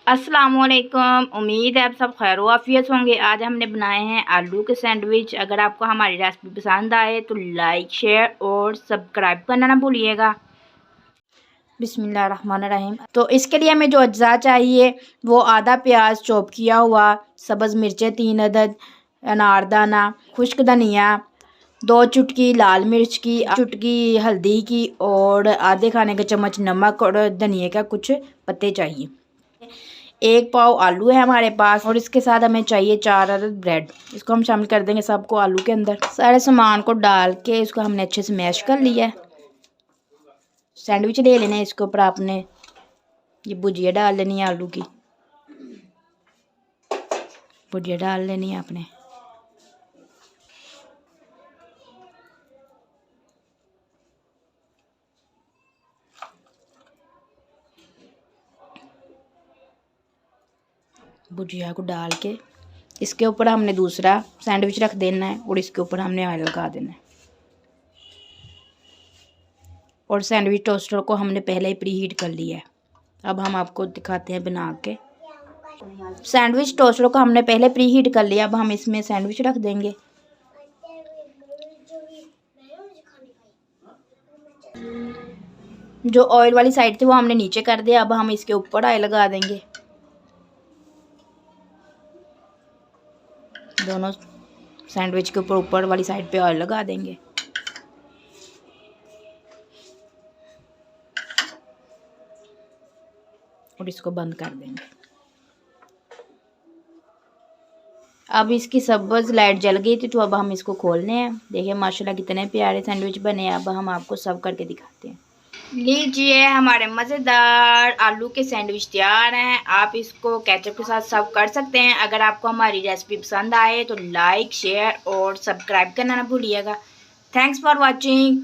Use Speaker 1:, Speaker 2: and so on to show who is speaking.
Speaker 1: अस्सलाम वालेकुम। उम्मीद है आप सब खैर आफियत होंगे। आज हमने बनाए हैं आलू के सैंडविच। अगर आपको हमारी रेसिपी पसंद आए तो लाइक शेयर और सब्सक्राइब करना ना भूलिएगा। बिस्मिल्लाहिर्रहमानिर्रहीम। तो इसके लिए हमें जो अज्जा चाहिए वो आधा प्याज चॉप किया हुआ, सब्ज़ मिर्चें 3 अदद, अनारदाना, खुश्क धनिया, 2 चुटकी लाल मिर्च की, चुटकी हल्दी की और आधे खाने का चम्मच नमक और धनिया का कुछ पत्ते चाहिए। 1 पाव आलू है हमारे पास और इसके साथ हमें चाहिए 4 अदद ब्रेड। इसको हम शामिल कर देंगे सबको आलू के अंदर। सारे सामान को डाल के इसको हमने अच्छे से मैश कर लिया है। सैंडविच ले लेना है, इसके ऊपर आपने ये भुजिया डाल लेनी है, आलू की भुजिया डाल लेनी है आपने। भुजिया को डाल के इसके ऊपर हमने दूसरा सैंडविच रख देना है और इसके ऊपर हमने ऑयल लगा देना है। और सैंडविच टोस्टर को हमने पहले ही प्री हीट कर लिया है। अब हम आपको दिखाते हैं बना के। सैंडविच टोस्टर को हमने पहले प्री हीट कर लिया। अब हम इसमें सैंडविच रख देंगे। जो ऑयल वाली साइड थी वो हमने नीचे कर दिया। अब हम इसके ऊपर ऑयल लगा देंगे। दोनों सैंडविच के ऊपर वाली साइड पे ऑयल लगा देंगे। और इसको बंद कर देंगे। अब इसकी सब्ज़ लाइट जल गई थी तो अब हम इसको खोलने हैं। देखिए माशाल्लाह कितने प्यारे सैंडविच बने। अब हम आपको सर्व करके दिखाते हैं। लीजिए हमारे मज़ेदार आलू के सैंडविच तैयार हैं। आप इसको केचप के साथ सर्व कर सकते हैं। अगर आपको हमारी रेसिपी पसंद आए तो लाइक शेयर और सब्सक्राइब करना ना भूलिएगा। Thanks for watching.